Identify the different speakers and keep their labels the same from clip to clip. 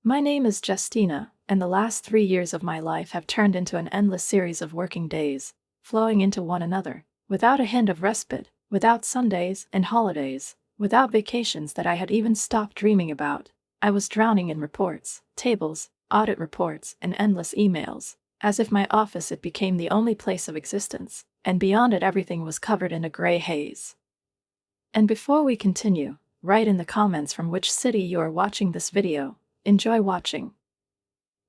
Speaker 1: My name is Justina, and the last 3 years of my life have turned into an endless series of working days, flowing into one another, without a hint of respite, without Sundays and holidays, without vacations that I had even stopped dreaming about. I was drowning in reports, tables, audit reports, and endless emails, as if my office it became the only place of existence, and beyond it everything was covered in a gray haze. And before we continue, write in the comments from which city you are watching this video. Enjoy watching.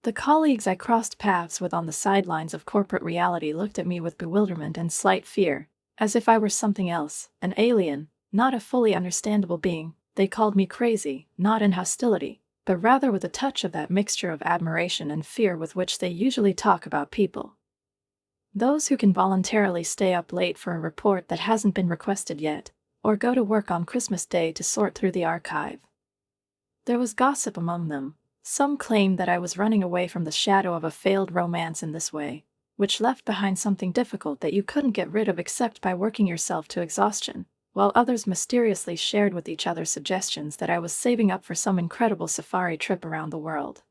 Speaker 1: The colleagues I crossed paths with on the sidelines of corporate reality looked at me with bewilderment and slight fear, as if I were something else, an alien, not a fully understandable being. They called me crazy, not in hostility, but rather with a touch of that mixture of admiration and fear with which they usually talk about people. Those who can voluntarily stay up late for a report that hasn't been requested yet, or go to work on Christmas Day to sort through the archive. There was gossip among them. Some claimed that I was running away from the shadow of a failed romance in this way, which left behind something difficult that you couldn't get rid of except by working yourself to exhaustion, while others mysteriously shared with each other suggestions that I was saving up for some incredible safari trip around the world.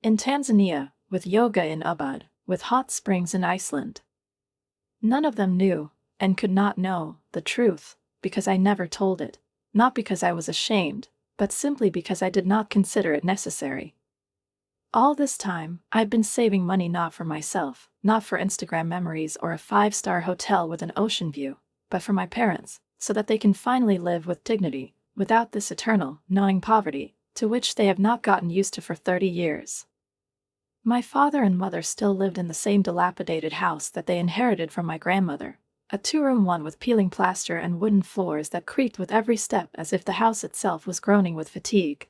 Speaker 1: In Tanzania, with yoga in Ubud, with hot springs in Iceland. None of them knew, and could not know, the truth, because I never told it, not because I was ashamed, but simply because I did not consider it necessary. All this time, I'd been saving money not for myself, not for Instagram memories or a 5-star hotel with an ocean view, but for my parents, so that they can finally live with dignity, without this eternal, gnawing poverty, to which they have not gotten used to for 30 years. My father and mother still lived in the same dilapidated house that they inherited from my grandmother, a 2-room one with peeling plaster and wooden floors that creaked with every step as if the house itself was groaning with fatigue.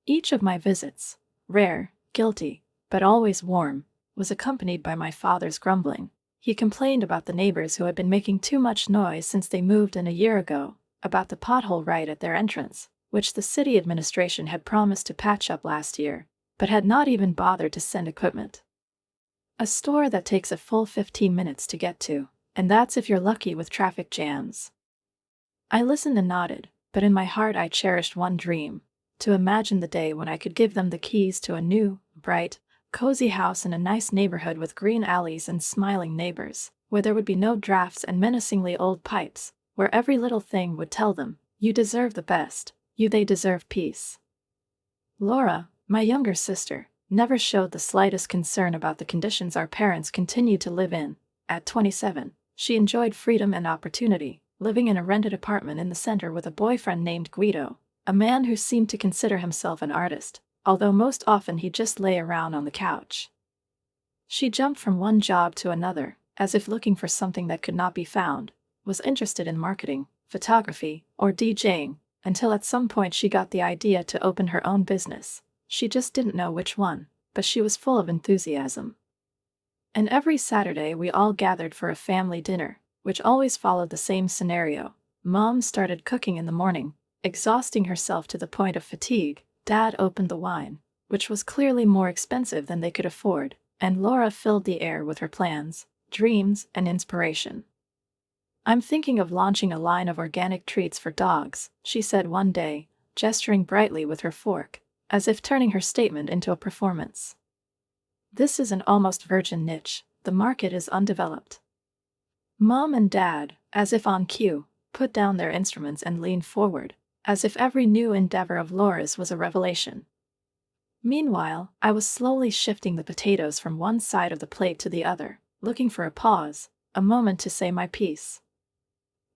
Speaker 1: Each of my visits, rare, guilty, but always warm, was accompanied by my father's grumbling. He complained about the neighbors who had been making too much noise since they moved in a year ago, about the pothole right at their entrance, which the city administration had promised to patch up last year, but had not even bothered to send equipment. A store that takes a full 15 minutes to get to, and that's if you're lucky with traffic jams. I listened and nodded, but in my heart I cherished one dream: to imagine the day when I could give them the keys to a new, bright, cozy house in a nice neighborhood with green alleys and smiling neighbors, where there would be no drafts and menacingly old pipes, where every little thing would tell them, "You deserve the best, they deserve peace." Laura, my younger sister, never showed the slightest concern about the conditions our parents continued to live in. At 27, she enjoyed freedom and opportunity, living in a rented apartment in the center with a boyfriend named Guido, a man who seemed to consider himself an artist, although most often he just lay around on the couch. She jumped from one job to another, as if looking for something that could not be found, was interested in marketing, photography, or DJing, until at some point she got the idea to open her own business. She just didn't know which one, but she was full of enthusiasm. And every Saturday we all gathered for a family dinner, which always followed the same scenario. Mom started cooking in the morning, exhausting herself to the point of fatigue. Dad opened the wine, which was clearly more expensive than they could afford, and Laura filled the air with her plans, dreams, and inspiration. "I'm thinking of launching a line of organic treats for dogs," she said one day, gesturing brightly with her fork, as if turning her statement into a performance. "This is an almost virgin niche, the market is undeveloped." Mom and Dad, as if on cue, put down their instruments and leaned forward, as if every new endeavor of Laura's was a revelation. Meanwhile, I was slowly shifting the potatoes from one side of the plate to the other, looking for a pause, a moment to say my piece.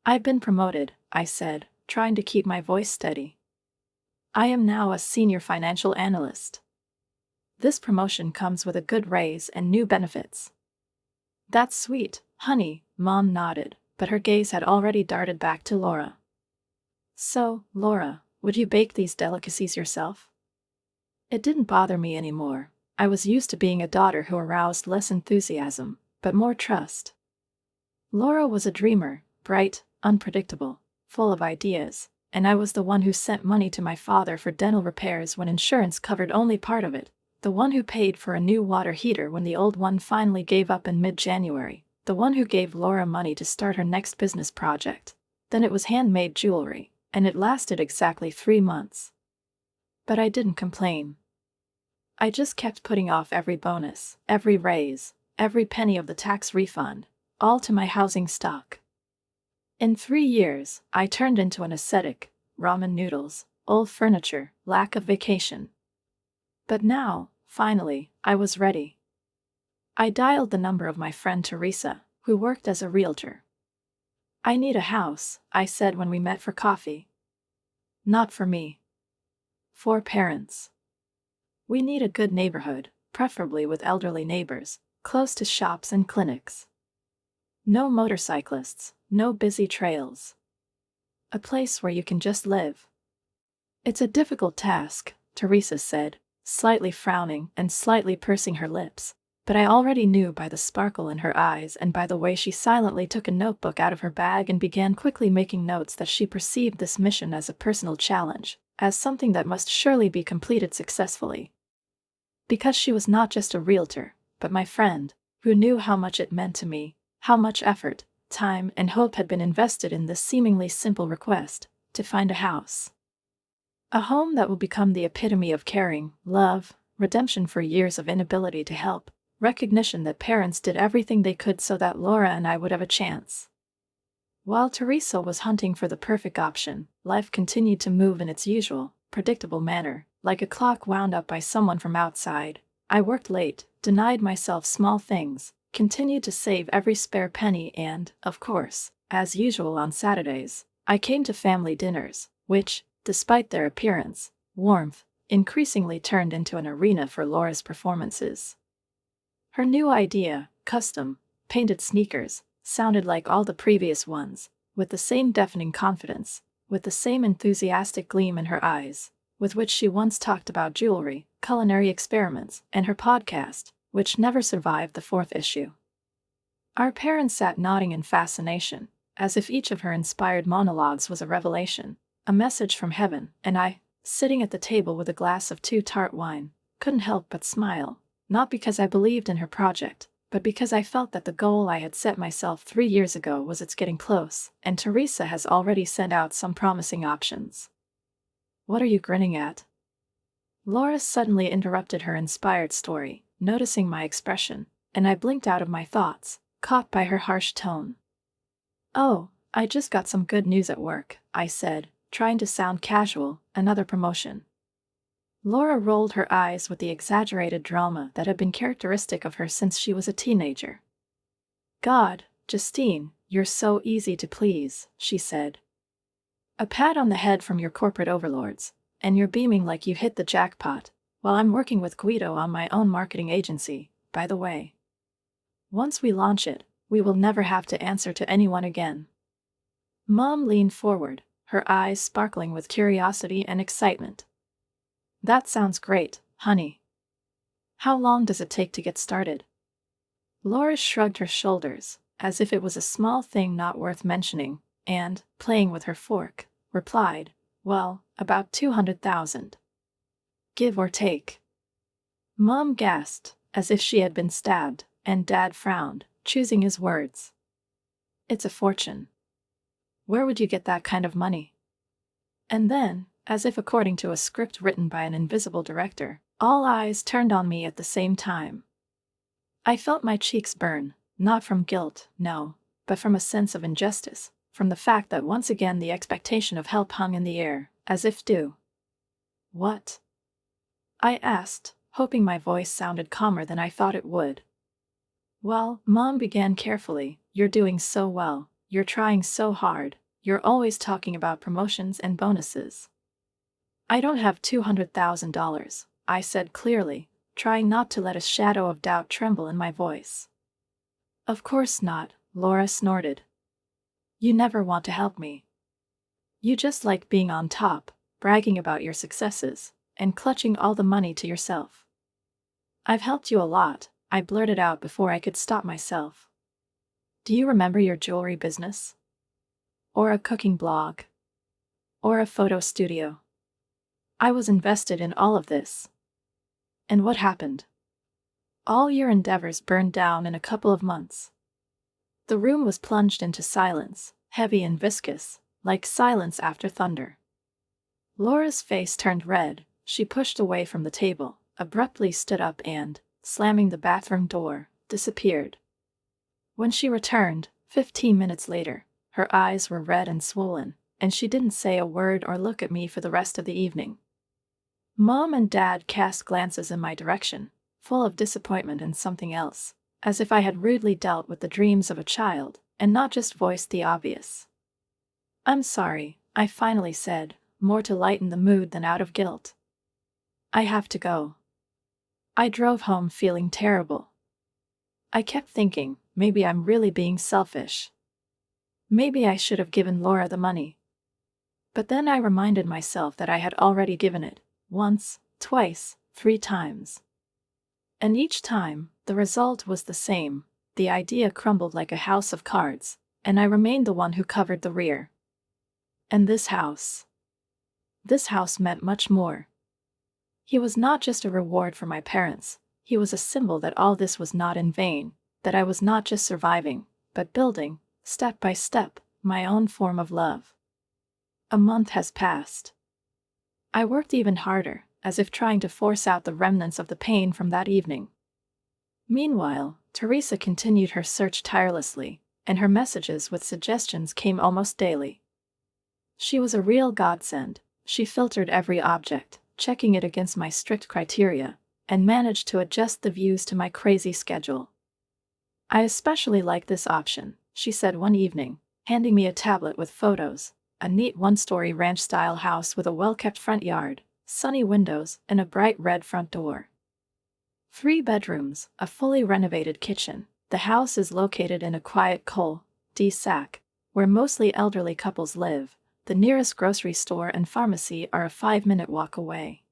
Speaker 1: "I've been promoted," I said, trying to keep my voice steady. "I am now a senior financial analyst. This promotion comes with a good raise and new benefits." "That's sweet, honey," Mom nodded, but her gaze had already darted back to Laura. "So, Laura, would you bake these delicacies yourself?" It didn't bother me anymore. I was used to being a daughter who aroused less enthusiasm, but more trust. Laura was a dreamer, bright, unpredictable, full of ideas, and I was the one who sent money to my father for dental repairs when insurance covered only part of it, the one who paid for a new water heater when the old one finally gave up in mid-January, the one who gave Laura money to start her next business project. Then it was handmade jewelry, and it lasted exactly 3 months. But I didn't complain. I just kept putting off every bonus, every raise, every penny of the tax refund, all to my housing stock. In 3 years, I turned into an ascetic, ramen noodles, old furniture, lack of vacation. But now, finally, I was ready. I dialed the number of my friend Teresa, who worked as a realtor. "I need a house," I said when we met for coffee. "Not for me. For parents. We need a good neighborhood, preferably with elderly neighbors, close to shops and clinics. No motorcyclists, no busy trails. A place where you can just live." "It's a difficult task," Teresa said, slightly frowning and slightly pursing her lips, but I already knew by the sparkle in her eyes and by the way she silently took a notebook out of her bag and began quickly making notes that she perceived this mission as a personal challenge, as something that must surely be completed successfully. Because she was not just a realtor, but my friend, who knew how much it meant to me, how much effort, time, and hope had been invested in this seemingly simple request, to find a house. A home that will become the epitome of caring, love, redemption for years of inability to help, recognition that parents did everything they could so that Laura and I would have a chance. While Teresa was hunting for the perfect option, life continued to move in its usual, predictable manner, like a clock wound up by someone from outside. I worked late, denied myself small things, continued to save every spare penny and, of course, as usual on Saturdays, I came to family dinners, which, despite their appearance, warmth, increasingly turned into an arena for Laura's performances. Her new idea, custom, painted sneakers, sounded like all the previous ones, with the same deafening confidence, with the same enthusiastic gleam in her eyes, with which she once talked about jewelry, culinary experiments, and her podcast, which never survived the 4th issue. Our parents sat nodding in fascination, as if each of her inspired monologues was a revelation, a message from heaven, and I, sitting at the table with a glass of too-tart wine, couldn't help but smile, not because I believed in her project, but because I felt that the goal I had set myself 3 years ago was getting close, and Teresa has already sent out some promising options. "What are you grinning at?" Laura suddenly interrupted her inspired story, noticing my expression, and I blinked out of my thoughts, caught by her harsh tone. "Oh, I just got some good news at work," I said, trying to sound casual. "Another promotion." Laura rolled her eyes with the exaggerated drama that had been characteristic of her since she was a teenager. "God, Justine, you're so easy to please," she said. "A pat on the head from your corporate overlords, and you're beaming like you hit the jackpot, while I'm working with Guido on my own marketing agency, by the way. Once we launch it, we will never have to answer to anyone again." Mom leaned forward, her eyes sparkling with curiosity and excitement. "That sounds great, honey. How long does it take to get started?" Laura shrugged her shoulders, as if it was a small thing not worth mentioning, and, playing with her fork, replied, "Well, about 200,000. Give or take." Mom gasped, as if she had been stabbed, and Dad frowned, choosing his words. "It's a fortune. Where would you get that kind of money?" And then, as if according to a script written by an invisible director, all eyes turned on me at the same time. I felt my cheeks burn, not from guilt, no, but from a sense of injustice, from the fact that once again the expectation of help hung in the air, as if due. "What?" I asked, hoping my voice sounded calmer than I thought it would. "Well," Mom began carefully, "you're doing so well, you're trying so hard, you're always talking about promotions and bonuses." "I don't have $200,000, I said clearly, trying not to let a shadow of doubt tremble in my voice. "Of course not," Laura snorted. "You never want to help me. You just like being on top, bragging about your successes, and clutching all the money to yourself." "I've helped you a lot," I blurted out before I could stop myself. "Do you remember your jewelry business? Or a cooking blog? Or a photo studio? I was invested in all of this. And what happened? All your endeavors burned down in a couple of months." The room was plunged into silence, heavy and viscous, like silence after thunder. Laura's face turned red, she pushed away from the table, abruptly stood up and, slamming the bathroom door, disappeared. When she returned, 15 minutes later, her eyes were red and swollen, and she didn't say a word or look at me for the rest of the evening. Mom and Dad cast glances in my direction, full of disappointment and something else, as if I had rudely dealt with the dreams of a child, and not just voiced the obvious. "I'm sorry," I finally said, more to lighten the mood than out of guilt. "I have to go." I drove home feeling terrible. I kept thinking, maybe I'm really being selfish. Maybe I should have given Laura the money. But then I reminded myself that I had already given it, once, twice, 3 times. And each time, the result was the same. The idea crumbled like a house of cards, and I remained the one who covered the rear. And this house meant much more. He was not just a reward for my parents, he was a symbol that all this was not in vain, that I was not just surviving, but building, step by step, my own form of love. A month has passed. I worked even harder, as if trying to force out the remnants of the pain from that evening. Meanwhile, Teresa continued her search tirelessly, and her messages with suggestions came almost daily. She was a real godsend. She filtered every object, checking it against my strict criteria, and managed to adjust the views to my crazy schedule. "I especially like this option," she said one evening, handing me a tablet with photos, a neat one-story ranch-style house with a well-kept front yard, sunny windows, and a bright red front door. 3 bedrooms, a fully renovated kitchen. The house is located in a quiet cul-de-sac, where mostly elderly couples live. The nearest grocery store and pharmacy are a 5-minute walk away.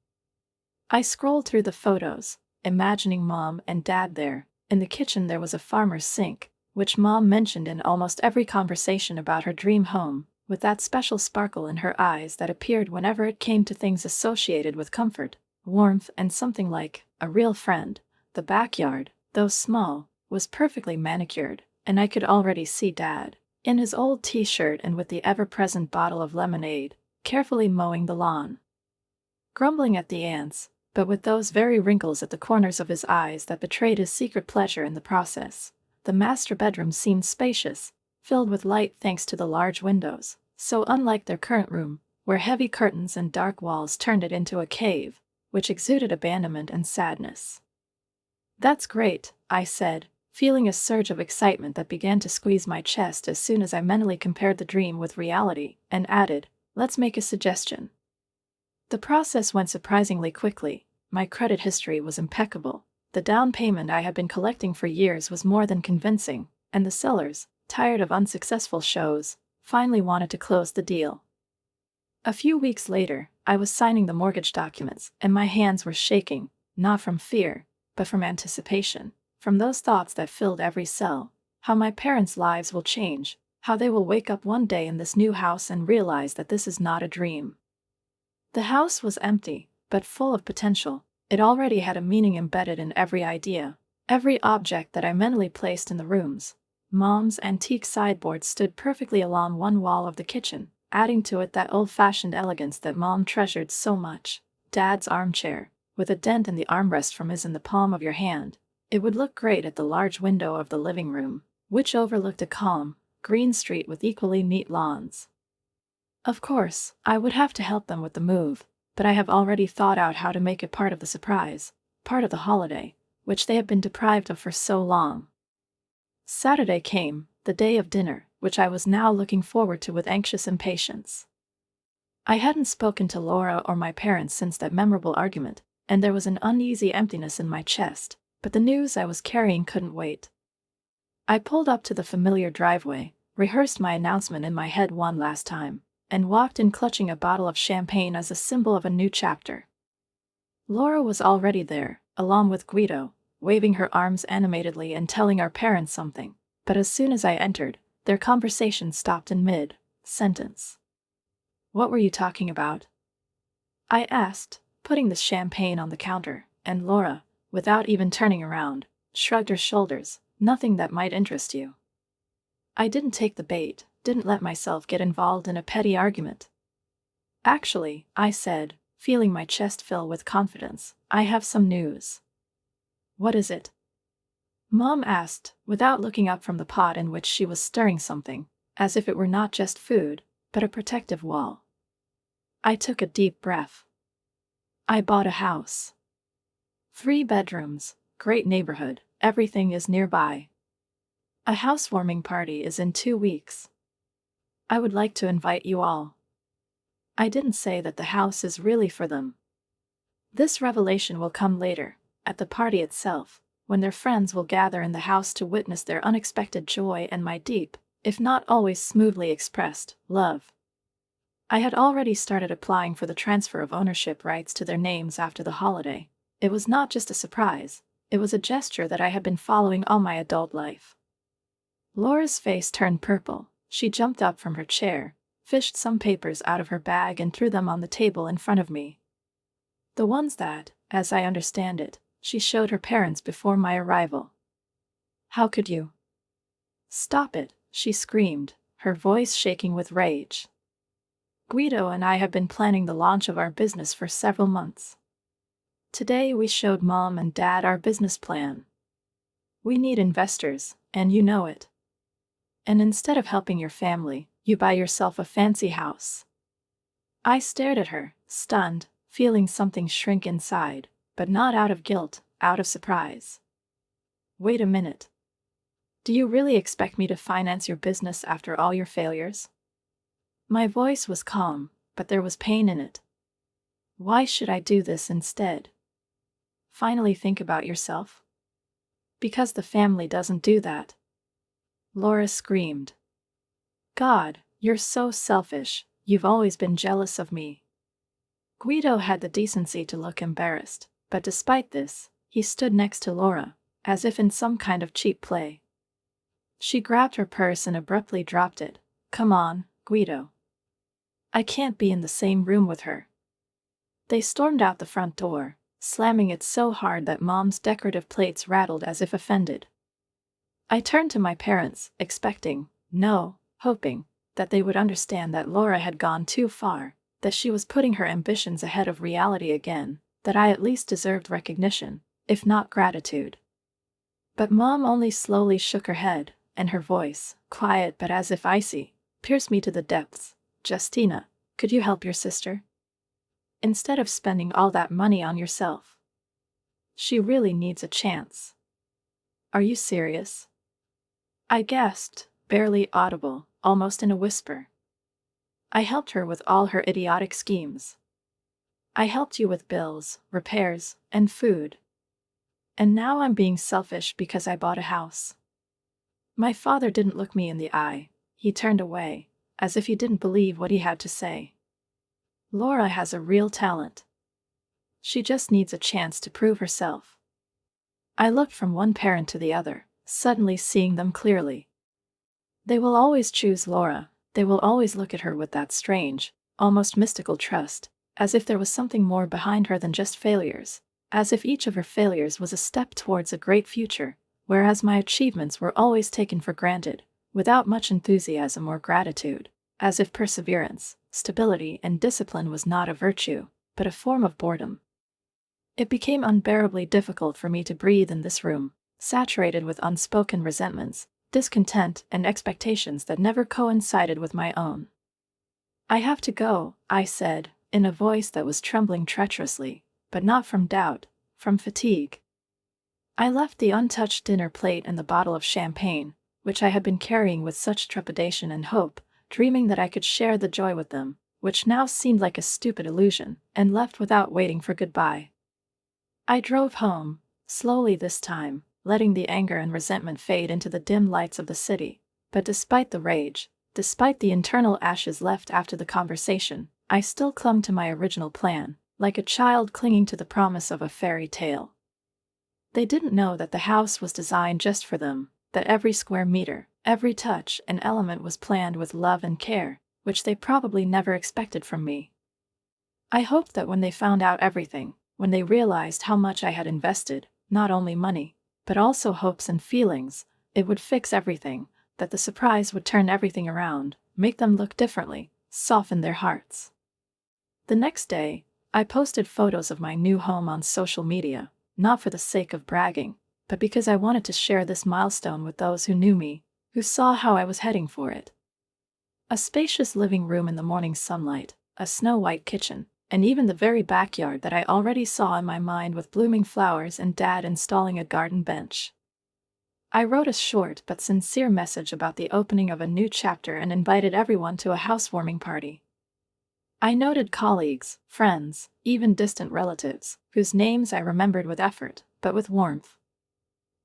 Speaker 1: I scrolled through the photos, imagining Mom and Dad there. In the kitchen there was a farmer's sink, which Mom mentioned in almost every conversation about her dream home, with that special sparkle in her eyes that appeared whenever it came to things associated with comfort, warmth, and something like a real friend. The backyard, though small, was perfectly manicured, and I could already see Dad, in his old t-shirt and with the ever-present bottle of lemonade, carefully mowing the lawn. Grumbling at the ants, but with those very wrinkles at the corners of his eyes that betrayed his secret pleasure in the process. The master bedroom seemed spacious, filled with light thanks to the large windows, so unlike their current room, where heavy curtains and dark walls turned it into a cave, which exuded abandonment and sadness. "That's great," I said, feeling a surge of excitement that began to squeeze my chest as soon as I mentally compared the dream with reality, and added, "Let's make a suggestion." The process went surprisingly quickly. My credit history was impeccable. The down payment I had been collecting for years was more than convincing, and the sellers, tired of unsuccessful shows, finally wanted to close the deal. A few weeks later, I was signing the mortgage documents, and my hands were shaking, not from fear, but from anticipation, from those thoughts that filled every cell. How my parents' lives will change, how they will wake up one day in this new house and realize that this is not a dream. The house was empty, but full of potential. It already had a meaning embedded in every idea, every object that I mentally placed in the rooms. Mom's antique sideboard stood perfectly along one wall of the kitchen, adding to it that old-fashioned elegance that Mom treasured so much. Dad's armchair, with a dent in the armrest from his in the palm of your hand. It would look great at the large window of the living room, which overlooked a calm, green street with equally neat lawns. Of course, I would have to help them with the move, but I have already thought out how to make it part of the surprise, part of the holiday, which they have been deprived of for so long. Saturday came, the day of dinner, which I was now looking forward to with anxious impatience. I hadn't spoken to Laura or my parents since that memorable argument, and there was an uneasy emptiness in my chest, but the news I was carrying couldn't wait. I pulled up to the familiar driveway, rehearsed my announcement in my head one last time, and walked in clutching a bottle of champagne as a symbol of a new chapter. Laura was already there, along with Guido, waving her arms animatedly and telling our parents something, but as soon as I entered, their conversation stopped in mid-sentence. "What were you talking about?" I asked, putting the champagne on the counter, and Laura, without even turning around, shrugged her shoulders. "Nothing that might interest you." I didn't take the bait, didn't let myself get involved in a petty argument. "Actually," I said, feeling my chest fill with confidence, I have some news. What is it? Mom asked, without looking up from the pot in which she was stirring something, as if it were not just food, but a protective wall. I took a deep breath. I bought a house. 3 bedrooms, great neighborhood, everything is nearby. A housewarming party is in 2 weeks. I would like to invite you all. I didn't say that the house is really for them. This revelation will come later, at the party itself, when their friends will gather in the house to witness their unexpected joy and my deep, if not always smoothly expressed, love. I had already started applying for the transfer of ownership rights to their names after the holiday. It was not just a surprise, it was a gesture that I had been following all my adult life. Laura's face turned purple. She jumped up from her chair, fished some papers out of her bag and threw them on the table in front of me. The ones that, as I understand it, she showed her parents before my arrival. How could you? Stop it, she screamed, her voice shaking with rage. Guido and I have been planning the launch of our business for several months. Today we showed Mom and Dad our business plan. We need investors, and you know it. And instead of helping your family, you buy yourself a fancy house. I stared at her, stunned, feeling something shrink inside, but not out of guilt, out of surprise. Wait a minute. Do you really expect me to finance your business after all your failures? My voice was calm, but there was pain in it. Why should I do this instead? Finally think about yourself. Because the family doesn't do that. Laura screamed. God, you're so selfish, you've always been jealous of me. Guido had the decency to look embarrassed, but despite this, he stood next to Laura, as if in some kind of cheap play. She grabbed her purse and abruptly dropped it. Come on, Guido. I can't be in the same room with her. They stormed out the front door, slamming it so hard that Mom's decorative plates rattled as if offended. I turned to my parents, expecting, no, hoping, that they would understand that Laura had gone too far, that she was putting her ambitions ahead of reality again, that I at least deserved recognition, if not gratitude. But Mom only slowly shook her head, and her voice, quiet but as if icy, pierced me to the depths. Justina, could you help your sister? Instead of spending all that money on yourself. She really needs a chance. Are you serious? I gasped, barely audible, almost in a whisper. I helped her with all her idiotic schemes. I helped you with bills, repairs, and food. And now I'm being selfish because I bought a house. My father didn't look me in the eye. He turned away, as if he didn't believe what he had to say. Laura has a real talent. She just needs a chance to prove herself. I looked from one parent to the other, suddenly seeing them clearly. They will always choose Laura. They will always look at her with that strange, almost mystical trust, as if there was something more behind her than just failures, as if each of her failures was a step towards a great future, whereas my achievements were always taken for granted, without much enthusiasm or gratitude, as if perseverance, stability, and discipline was not a virtue, but a form of boredom. It became unbearably difficult for me to breathe in this room, saturated with unspoken resentments, discontent, and expectations that never coincided with my own. I have to go, I said, in a voice that was trembling treacherously, but not from doubt, from fatigue. I left the untouched dinner plate and the bottle of champagne, which I had been carrying with such trepidation and hope, dreaming that I could share the joy with them, which now seemed like a stupid illusion, and left without waiting for goodbye. I drove home, slowly this time, letting the anger and resentment fade into the dim lights of the city, but despite the rage, despite the internal ashes left after the conversation, I still clung to my original plan, like a child clinging to the promise of a fairy tale. They didn't know that the house was designed just for them, that every square meter, every touch and element was planned with love and care, which they probably never expected from me. I hoped that when they found out everything, when they realized how much I had invested, not only money, but also hopes and feelings, it would fix everything, that the surprise would turn everything around, make them look differently, soften their hearts. The next day, I posted photos of my new home on social media, not for the sake of bragging, but because I wanted to share this milestone with those who knew me, who saw how I was heading for it. A spacious living room in the morning sunlight, a snow-white kitchen, and even the very backyard that I already saw in my mind with blooming flowers and Dad installing a garden bench. I wrote a short but sincere message about the opening of a new chapter and invited everyone to a housewarming party. I noted colleagues, friends, even distant relatives, whose names I remembered with effort, but with warmth.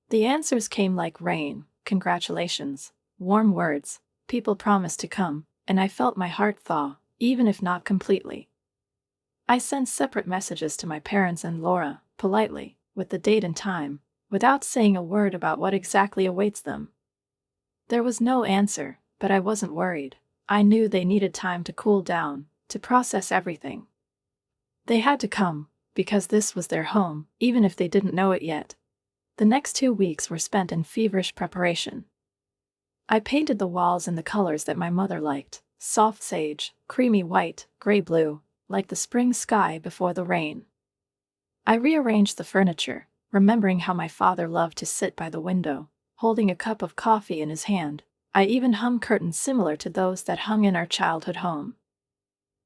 Speaker 1: The answers came like rain: congratulations, warm words, people promised to come, and I felt my heart thaw, even if not completely. I sent separate messages to my parents and Laura, politely, with the date and time, without saying a word about what exactly awaits them. There was no answer, but I wasn't worried. I knew they needed time to cool down, to process everything. They had to come, because this was their home, even if they didn't know it yet. The next 2 weeks were spent in feverish preparation. I painted the walls in the colors that my mother liked: soft sage, creamy white, gray-blue, like the spring sky before the rain. I rearranged the furniture, remembering how my father loved to sit by the window, holding a cup of coffee in his hand. I even hung curtains similar to those that hung in our childhood home.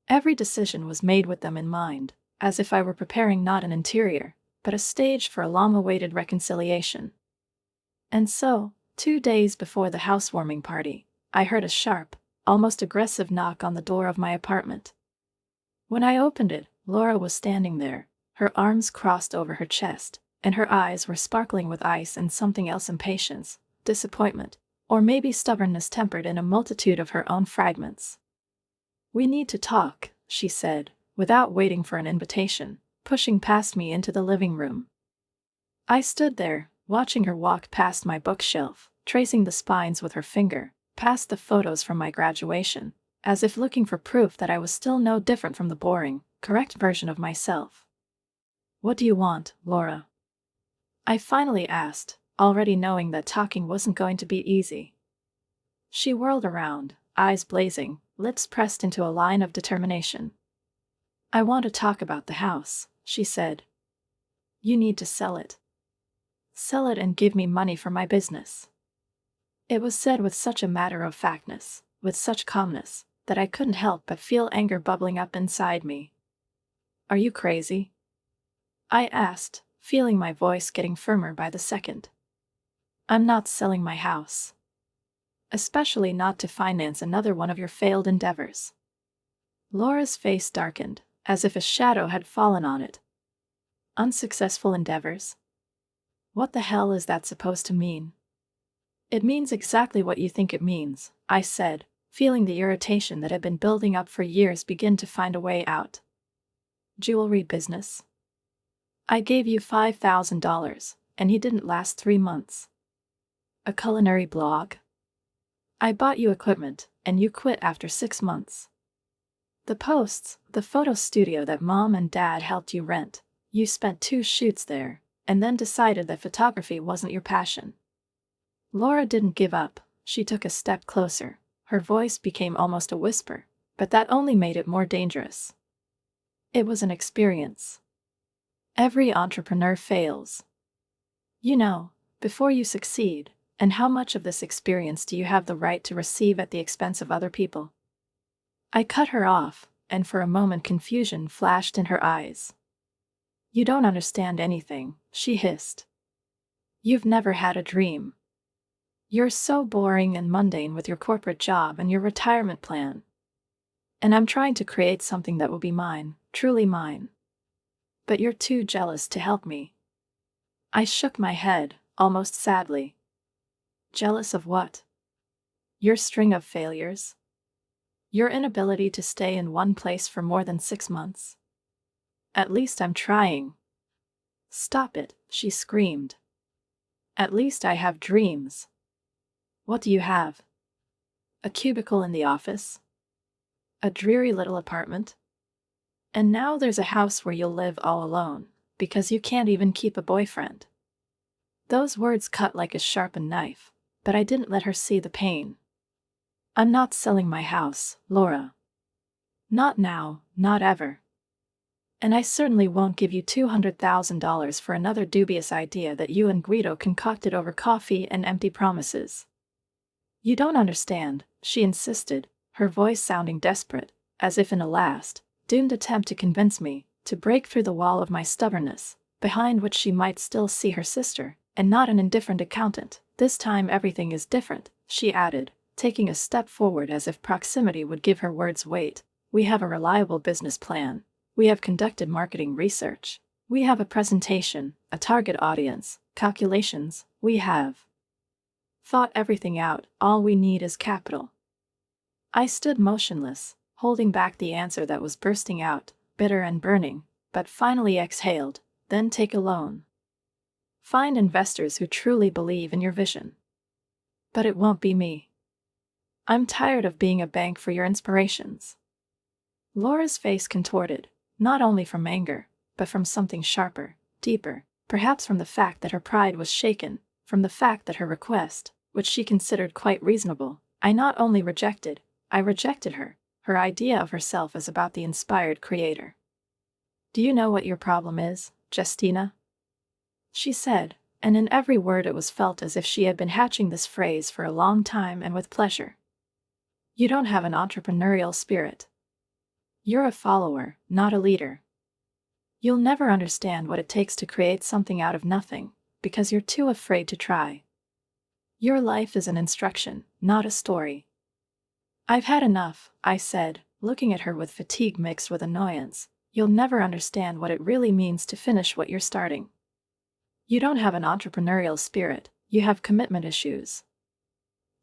Speaker 1: Every decision was made with them in mind, as if I were preparing not an interior, but a stage for a long-awaited reconciliation. And so, 2 days before the housewarming party, I heard a sharp, almost aggressive knock on the door of my apartment. When I opened it, Laura was standing there, her arms crossed over her chest, and her eyes were sparkling with ice and something else: impatience, disappointment, or maybe stubbornness tempered in a multitude of her own fragments. "We need to talk," she said, without waiting for an invitation, pushing past me into the living room. I stood there, watching her walk past my bookshelf, tracing the spines with her finger, past the photos from my graduation, as if looking for proof that I was still no different from the boring, correct version of myself. "What do you want, Laura?" I finally asked, already knowing that talking wasn't going to be easy. She whirled around, eyes blazing, lips pressed into a line of determination. "I want to talk about the house," she said. "You need to sell it. Sell it and give me money for my business." It was said with such a matter-of-factness, with such calmness, that I couldn't help but feel anger bubbling up inside me. "Are you crazy?" I asked, feeling my voice getting firmer by the second. "I'm not selling my house. Especially not to finance another one of your failed endeavors." Laura's face darkened, as if a shadow had fallen on it. "Unsuccessful endeavors? What the hell is that supposed to mean?" "It means exactly what you think it means," I said, feeling the irritation that had been building up for years begin to find a way out. "Jewelry business. I gave you $5,000, and he didn't last 3 months. A culinary blog. I bought you equipment, and you quit after 6 months. The posts, the photo studio that Mom and Dad helped you rent, you spent 2 shoots there, and then decided that photography wasn't your passion." Laura didn't give up. She took a step closer. Her voice became almost a whisper, but that only made it more dangerous. "It was an experience. Every entrepreneur fails. You know, before you succeed, and how much of this experience do you have the right to receive at the expense of other people?" I cut her off, and for a moment confusion flashed in her eyes. "You don't understand anything," she hissed. "You've never had a dream. You're so boring and mundane with your corporate job and your retirement plan. And I'm trying to create something that will be mine, truly mine. But you're too jealous to help me." I shook my head, almost sadly. "Jealous of what? Your string of failures? Your inability to stay in one place for more than 6 months? At least I'm trying." "Stop it," she screamed. "At least I have dreams." "What do you have? A cubicle in the office? A dreary little apartment? And now there's a house where you'll live all alone, because you can't even keep a boyfriend." Those words cut like a sharpened knife, but I didn't let her see the pain. "I'm not selling my house, Laura. Not now, not ever. And I certainly won't give you $200,000 for another dubious idea that you and Guido concocted over coffee and empty promises. You don't understand, she insisted, her voice sounding desperate, as if in a last, doomed attempt to convince me, to break through the wall of my stubbornness, behind which she might still see her sister, and not an indifferent accountant. This time everything is different, she added, taking a step forward as if proximity would give her words weight. We have a reliable business plan. We have conducted marketing research. We have a presentation, a target audience, calculations. We have thought everything out. All we need is capital. I stood motionless, holding back the answer that was bursting out, bitter and burning, but finally exhaled. Then take a loan. Find investors who truly believe in your vision. But it won't be me. I'm tired of being a bank for your inspirations. Laura's face contorted, not only from anger, but from something sharper, deeper, perhaps from the fact that her pride was shaken, from the fact that her request, which she considered quite reasonable, I not only rejected, I rejected her. Her idea of herself as about the inspired creator. Do you know what your problem is, Justina? She said, and in every word it was felt as if she had been hatching this phrase for a long time and with pleasure. You don't have an entrepreneurial spirit. You're a follower, not a leader. You'll never understand what it takes to create something out of nothing, because you're too afraid to try. Your life is an instruction, not a story. I've had enough, I said, looking at her with fatigue mixed with annoyance. You'll never understand what it really means to finish what you're starting. You don't have an entrepreneurial spirit, you have commitment issues.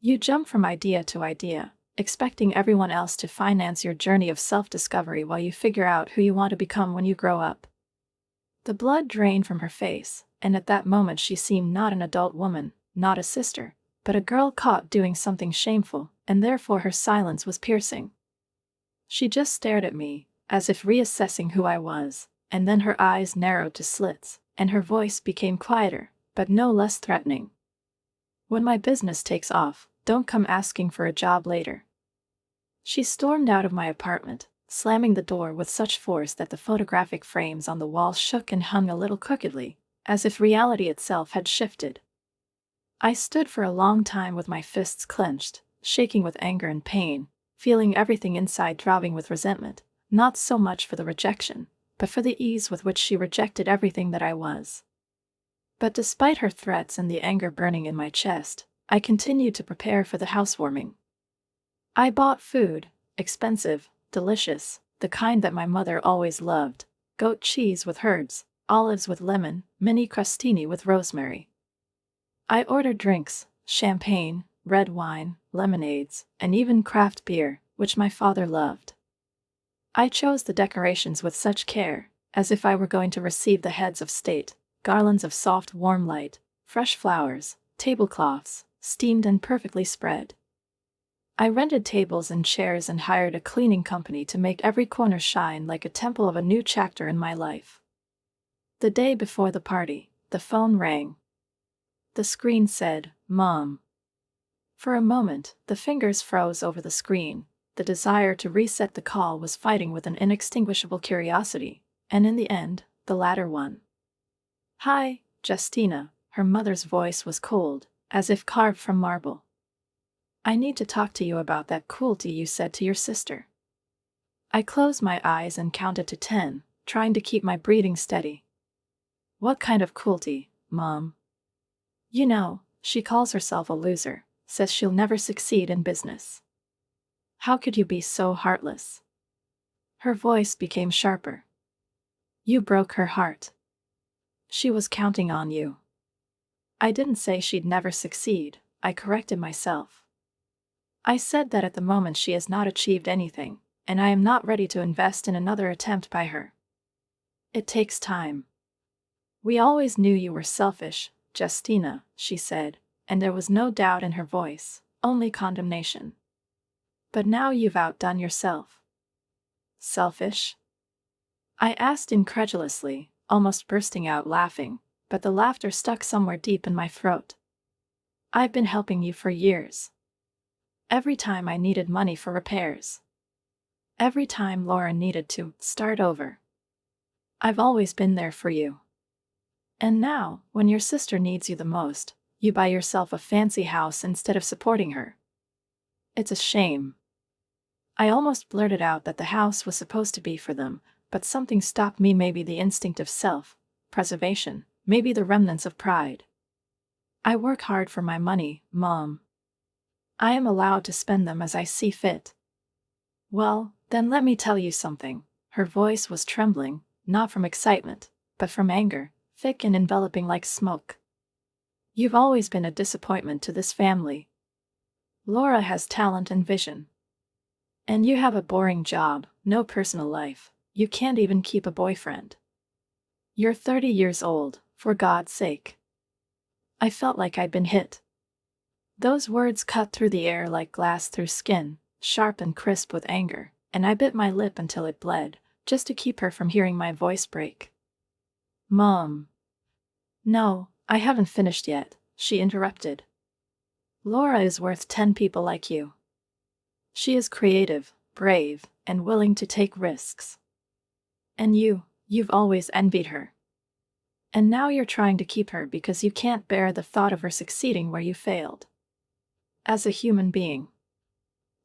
Speaker 1: You jump from idea to idea, expecting everyone else to finance your journey of self-discovery while you figure out who you want to become when you grow up. The blood drained from her face, and at that moment she seemed not an adult woman, not a sister, but a girl caught doing something shameful, and therefore her silence was piercing. She just stared at me, as if reassessing who I was, and then her eyes narrowed to slits, and her voice became quieter, but no less threatening. When my business takes off, don't come asking for a job later. She stormed out of my apartment, slamming the door with such force that the photographic frames on the wall shook and hung a little crookedly, as if reality itself had shifted. I stood for a long time with my fists clenched, shaking with anger and pain, feeling everything inside throbbing with resentment, not so much for the rejection, but for the ease with which she rejected everything that I was. But despite her threats and the anger burning in my chest, I continued to prepare for the housewarming. I bought food, expensive, delicious, the kind that my mother always loved, goat cheese with herbs, olives with lemon, mini crostini with rosemary. I ordered drinks, champagne, red wine, lemonades, and even craft beer, which my father loved. I chose the decorations with such care, as if I were going to receive the heads of state, garlands of soft warm light, fresh flowers, tablecloths, steamed and perfectly spread. I rented tables and chairs and hired a cleaning company to make every corner shine like a temple of a new chapter in my life. The day before the party, the phone rang. The screen said, "Mom." For a moment, the fingers froze over the screen. The desire to reset the call was fighting with an inextinguishable curiosity, and in the end, the latter won. "Hi, Justina," her mother's voice was cold, as if carved from marble. "I need to talk to you about that cruelty you said to your sister." I closed my eyes and counted to 10, trying to keep my breathing steady. "What kind of cruelty, Mom?" "You know, she calls herself a loser, says she'll never succeed in business." "How could you be so heartless?" Her voice became sharper. "You broke her heart. She was counting on you." I didn't say she'd never succeed, I corrected myself. I said that at the moment she has not achieved anything, and I am not ready to invest in another attempt by her. It takes time. "We always knew you were selfish, Justina," she said, and there was no doubt in her voice, only condemnation. "But now you've outdone yourself." "Selfish?" I asked incredulously, almost bursting out laughing, but the laughter stuck somewhere deep in my throat. "I've been helping you for years. Every time I needed money for repairs. Every time Laura needed to start over. I've always been there for you. And now, when your sister needs you the most, you buy yourself a fancy house instead of supporting her. It's a shame. I almost blurted out that the house was supposed to be for them, but something stopped me, maybe the instinct of self-preservation, maybe the remnants of pride. I work hard for my money, Mom. I am allowed to spend them as I see fit. Well, then let me tell you something. Her voice was trembling, not from excitement, but from anger, thick and enveloping like smoke. You've always been a disappointment to this family. Laura has talent and vision. And you have a boring job, no personal life. You can't even keep a boyfriend. You're 30 years old, for God's sake. I felt like I'd been hit. Those words cut through the air like glass through skin, sharp and crisp with anger, and I bit my lip until it bled, just to keep her from hearing my voice break. Mom. No, I haven't finished yet, she interrupted. Laura is worth 10 people like you. She is creative, brave, and willing to take risks. And you've always envied her. And now you're trying to keep her because you can't bear the thought of her succeeding where you failed. As a human being.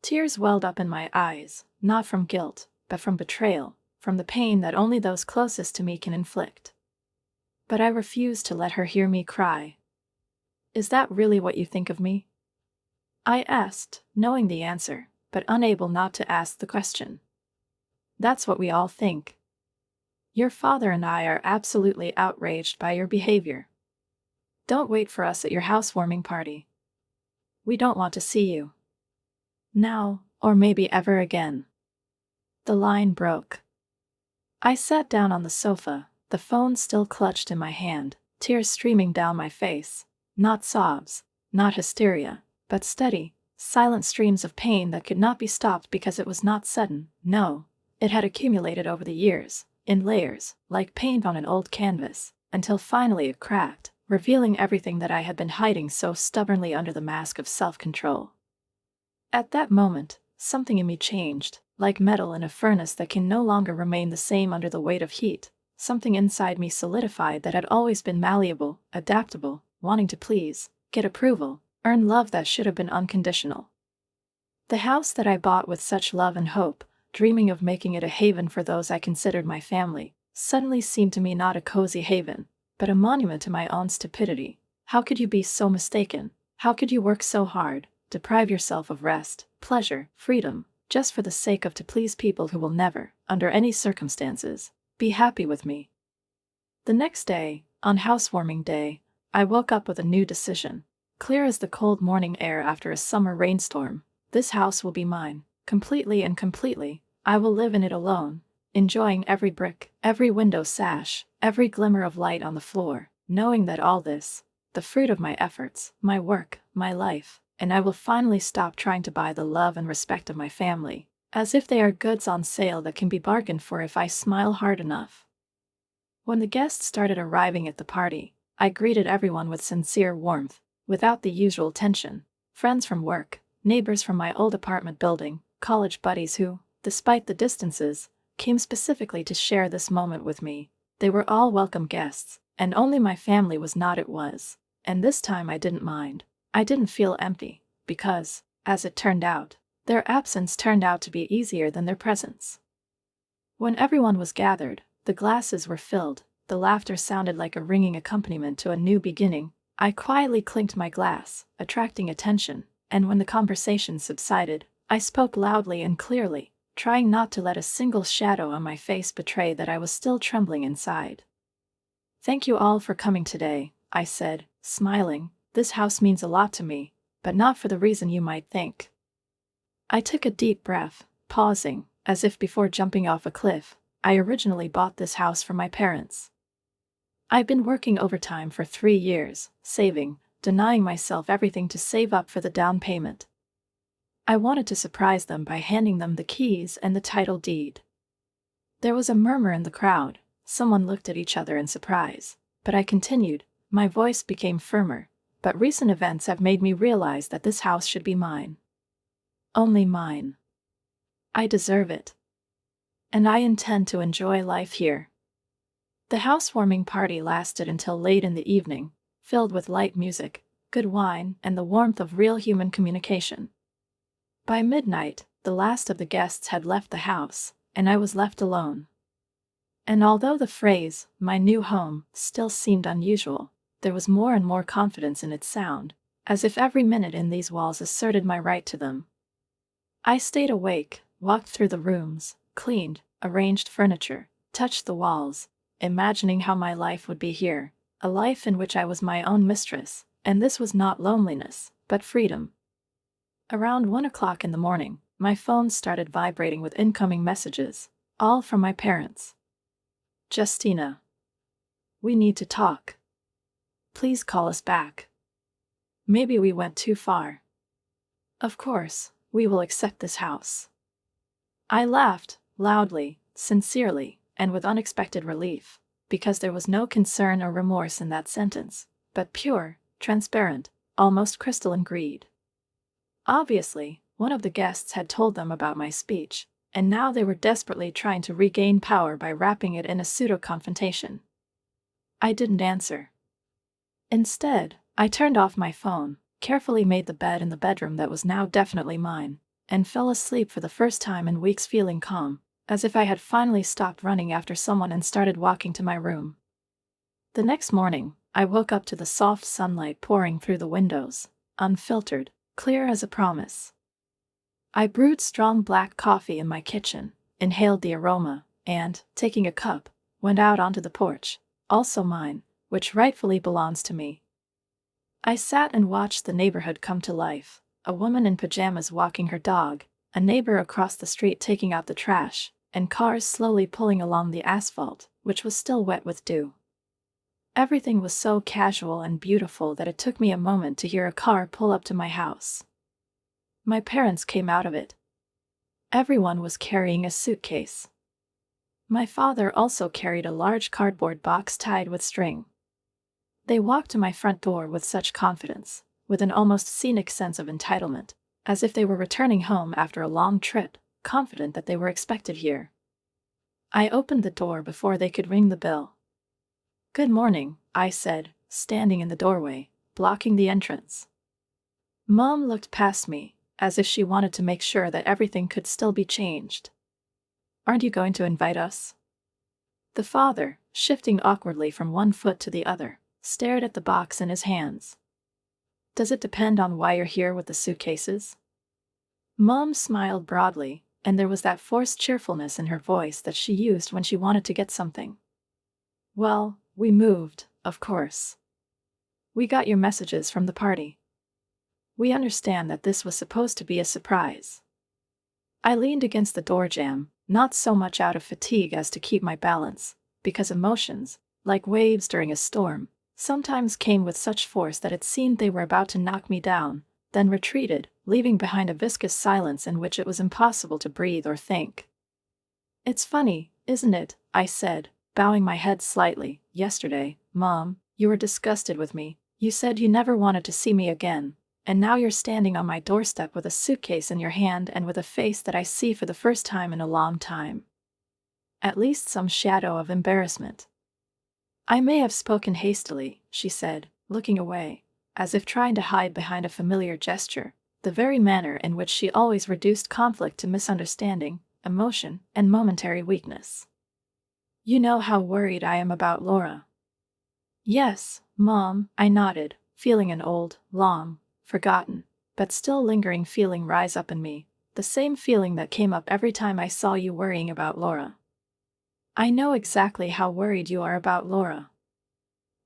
Speaker 1: Tears welled up in my eyes, not from guilt, but from betrayal, from the pain that only those closest to me can inflict. But I refused to let her hear me cry. Is that really what you think of me? I asked, knowing the answer, but unable not to ask the question. That's what we all think. Your father and I are absolutely outraged by your behavior. Don't wait for us at your housewarming party. We don't want to see you. Now, or maybe ever again. The line broke. I sat down on the sofa, the phone still clutched in my hand, tears streaming down my face. Not sobs, not hysteria, but steady, silent streams of pain that could not be stopped because it was not sudden. No, it had accumulated over the years, in layers, like paint on an old canvas, until finally it cracked, revealing everything that I had been hiding so stubbornly under the mask of self-control. At that moment, something in me changed, like metal in a furnace that can no longer remain the same under the weight of heat. Something inside me solidified that had always been malleable, adaptable, wanting to please, get approval, earn love that should have been unconditional. The house that I bought with such love and hope, dreaming of making it a haven for those I considered my family, suddenly seemed to me not a cozy haven, but a monument to my own stupidity. How could you be so mistaken? How could you work so hard, deprive yourself of rest, pleasure, freedom, just for the sake of to please people who will never, under any circumstances, be happy with me? The next day, on housewarming day, I woke up with a new decision. Clear as the cold morning air after a summer rainstorm, this house will be mine, completely and completely. I will live in it alone, enjoying every brick, every window sash, every glimmer of light on the floor, knowing that all this, the fruit of my efforts, my work, my life, and I will finally stop trying to buy the love and respect of my family, as if they are goods on sale that can be bargained for if I smile hard enough. When the guests started arriving at the party, I greeted everyone with sincere warmth, without the usual tension. Friends from work, neighbors from my old apartment building, college buddies who, despite the distances, came specifically to share this moment with me. They were all welcome guests, and only my family was not. It was. And this time I didn't mind. I didn't feel empty, because, as it turned out, their absence turned out to be easier than their presence. When everyone was gathered, the glasses were filled, the laughter sounded like a ringing accompaniment to a new beginning. I quietly clinked my glass, attracting attention, and when the conversation subsided, I spoke loudly and clearly, trying not to let a single shadow on my face betray that I was still trembling inside. Thank you all for coming today, I said, smiling. This house means a lot to me, but not for the reason you might think. I took a deep breath, pausing, as if before jumping off a cliff. I originally bought this house for my parents. I've been working overtime for 3 years, saving, denying myself everything to save up for the down payment. I wanted to surprise them by handing them the keys and the title deed. There was a murmur in the crowd. Someone looked at each other in surprise, but I continued. My voice became firmer. But recent events have made me realize that this house should be mine. Only mine. I deserve it. And I intend to enjoy life here. The housewarming party lasted until late in the evening, filled with light music, good wine, and the warmth of real human communication. By midnight, the last of the guests had left the house, and I was left alone. And although the phrase, "my new home," still seemed unusual, there was more and more confidence in its sound, as if every minute in these walls asserted my right to them. I stayed awake, walked through the rooms, cleaned, arranged furniture, touched the walls, imagining how my life would be here, a life in which I was my own mistress, and this was not loneliness, but freedom. Around 1 o'clock in the morning, my phone started vibrating with incoming messages, all from my parents. "Justina. We need to talk. Please call us back. Maybe we went too far. Of course, we will accept this house." I laughed, loudly, sincerely, and with unexpected relief, because there was no concern or remorse in that sentence, but pure, transparent, almost crystalline greed. Obviously, one of the guests had told them about my speech, and now they were desperately trying to regain power by wrapping it in a pseudo-confrontation. I didn't answer. Instead, I turned off my phone, carefully made the bed in the bedroom that was now definitely mine, and fell asleep for the first time in weeks feeling calm, as if I had finally stopped running after someone and started walking to my room. The next morning, I woke up to the soft sunlight pouring through the windows, unfiltered, clear as a promise. I brewed strong black coffee in my kitchen, inhaled the aroma, and, taking a cup, went out onto the porch, also mine, which rightfully belongs to me. I sat and watched the neighborhood come to life, a woman in pajamas walking her dog, a neighbor across the street taking out the trash, and cars slowly pulling along the asphalt, which was still wet with dew. Everything was so casual and beautiful that it took me a moment to hear a car pull up to my house. My parents came out of it. Everyone was carrying a suitcase. My father also carried a large cardboard box tied with string. They walked to my front door with such confidence, with an almost scenic sense of entitlement, as if they were returning home after a long trip, confident that they were expected here. I opened the door before they could ring the bell. "Good morning," I said, standing in the doorway, blocking the entrance. Mom looked past me, as if she wanted to make sure that everything could still be changed. "Aren't you going to invite us?" The father, shifting awkwardly from one foot to the other, stared at the box in his hands. "Does it depend on why you're here with the suitcases?" Mom smiled broadly, and there was that forced cheerfulness in her voice that she used when she wanted to get something. "Well, we moved, of course. We got your messages from the party. We understand that this was supposed to be a surprise." I leaned against the door jamb, not so much out of fatigue as to keep my balance, because emotions, like waves during a storm, sometimes came with such force that it seemed they were about to knock me down, then retreated, leaving behind a viscous silence in which it was impossible to breathe or think. "It's funny, isn't it?" I said, bowing my head slightly. "Yesterday, Mom, you were disgusted with me. You said you never wanted to see me again, and now you're standing on my doorstep with a suitcase in your hand and with a face that I see for the first time in a long time. At least some shadow of embarrassment." "I may have spoken hastily," she said, looking away, as if trying to hide behind a familiar gesture, the very manner in which she always reduced conflict to misunderstanding, emotion, and momentary weakness. "You know how worried I am about Laura." "Yes, Mom," I nodded, feeling an old, long, forgotten, but still lingering feeling rise up in me, the same feeling that came up every time I saw you worrying about Laura. "I know exactly how worried you are about Laura.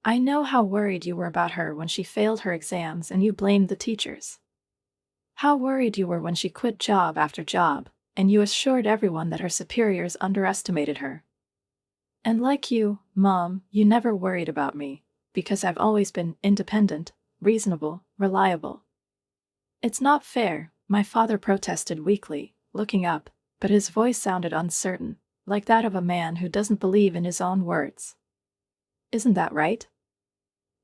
Speaker 1: I know how worried you were about her when she failed her exams and you blamed the teachers. How worried you were when she quit job after job, and you assured everyone that her superiors underestimated her. And like you, Mom, you never worried about me, because I've always been independent, reasonable, reliable." "It's not fair," my father protested weakly, looking up, but his voice sounded uncertain, like that of a man who doesn't believe in his own words. "Isn't that right?"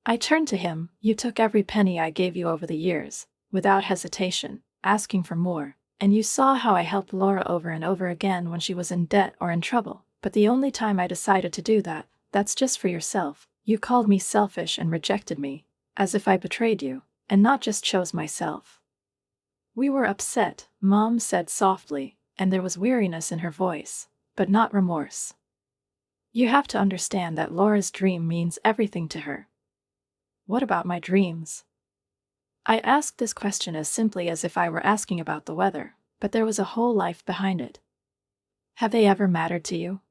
Speaker 1: I turned to him. "You took every penny I gave you over the years, without hesitation, asking for more, and you saw how I helped Laura over and over again when she was in debt or in trouble, but the only time I decided to do that, That's just for yourself. You called me selfish and rejected me, as if I betrayed you, and not just chose myself." "We were upset," Mom said softly, and there was weariness in her voice, but not remorse. "You have to understand that Laura's dream means everything to her." "What about my dreams?" I asked this question as simply as if I were asking about the weather, but there was a whole life behind it. "Have they ever mattered to you?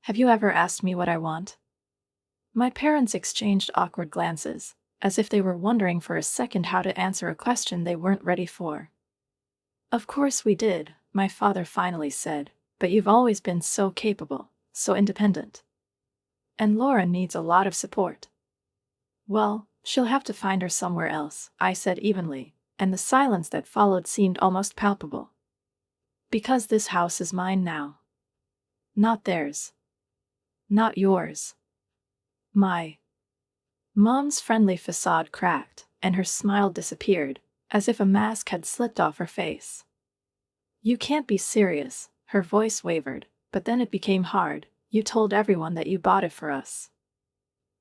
Speaker 1: Have you ever asked me what I want?" My parents exchanged awkward glances, as if they were wondering for a second how to answer a question they weren't ready for. "Of course we did," my father finally said, "but you've always been so capable, so independent. And Laura needs a lot of support." "Well, she'll have to find her somewhere else," I said evenly, and the silence that followed seemed almost palpable. "Because this house is mine now. Not theirs. Not yours. My." Mom's friendly facade cracked, and her smile disappeared, as if a mask had slipped off her face. "You can't be serious," her voice wavered, but then it became hard. "You told everyone that you bought it for us.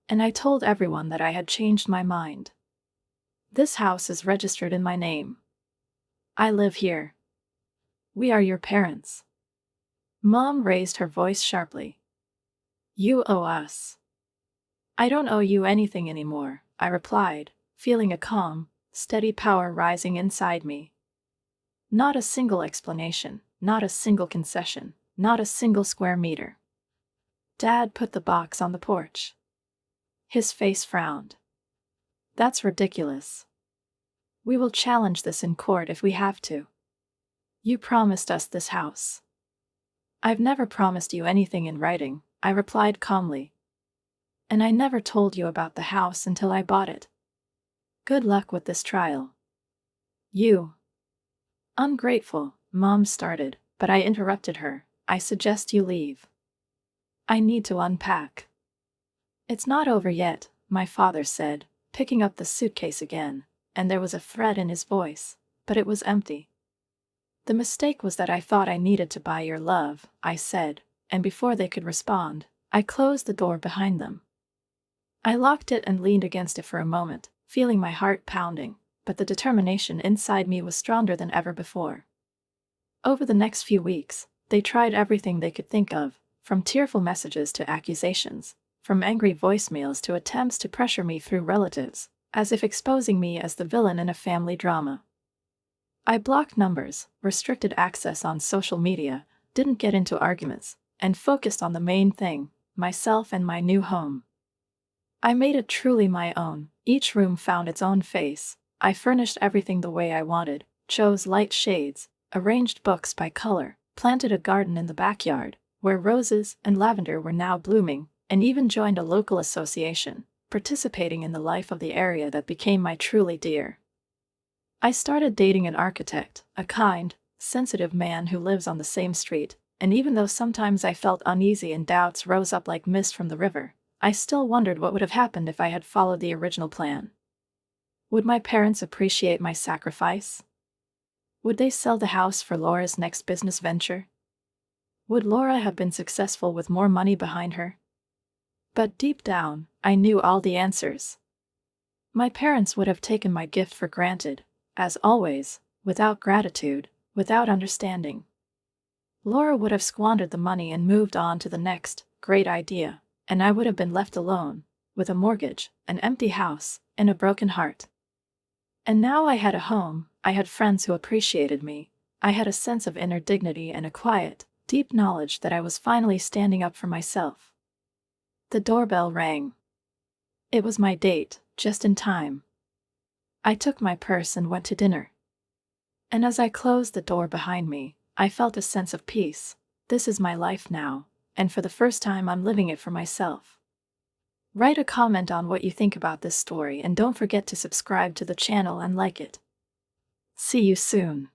Speaker 1: And I told everyone that I had changed my mind. This house is registered in my name. I live here. We are your parents." Mom raised her voice sharply. "You owe us." "I don't owe you anything anymore," I replied, feeling a calm, steady power rising inside me. Not a single explanation, not a single concession, not a single square meter. Dad put the box on the porch. His face frowned. "That's ridiculous. We will challenge this in court if we have to. You promised us this house." "I've never promised you anything in writing," I replied calmly. "And I never told you about the house until I bought it. Good luck with this trial." "You." "Ungrateful," Mom started, but I interrupted her. "I suggest you leave. I need to unpack." "It's not over yet," my father said, picking up the suitcase again, and there was a threat in his voice, but it was empty. "The mistake was that I thought I needed to buy your love," I said, and before they could respond, I closed the door behind them. I locked it and leaned against it for a moment, feeling my heart pounding, but the determination inside me was stronger than ever before. Over the next few weeks, they tried everything they could think of, from tearful messages to accusations, from angry voicemails to attempts to pressure me through relatives, as if exposing me as the villain in a family drama. I blocked numbers, restricted access on social media, didn't get into arguments, and focused on the main thing, myself and my new home. I made it truly my own. Each room found its own face. I furnished everything the way I wanted, chose light shades, arranged books by color, planted a garden in the backyard, where roses and lavender were now blooming, and even joined a local association, participating in the life of the area that became my truly dear. I started dating an architect, a kind, sensitive man who lives on the same street, and even though sometimes I felt uneasy and doubts rose up like mist from the river, I still wondered what would have happened if I had followed the original plan. Would my parents appreciate my sacrifice? Would they sell the house for Laura's next business venture? Would Laura have been successful with more money behind her? But deep down, I knew all the answers. My parents would have taken my gift for granted, as always, without gratitude, without understanding. Laura would have squandered the money and moved on to the next great idea, and I would have been left alone, with a mortgage, an empty house, and a broken heart. And now I had a home, I had friends who appreciated me, I had a sense of inner dignity and a quiet, deep knowledge that I was finally standing up for myself. The doorbell rang. It was my date, just in time. I took my purse and went to dinner. And as I closed the door behind me, I felt a sense of peace. This is my life now, and for the first time I'm living it for myself. Write a comment on what you think about this story and don't forget to subscribe to the channel and like it. See you soon.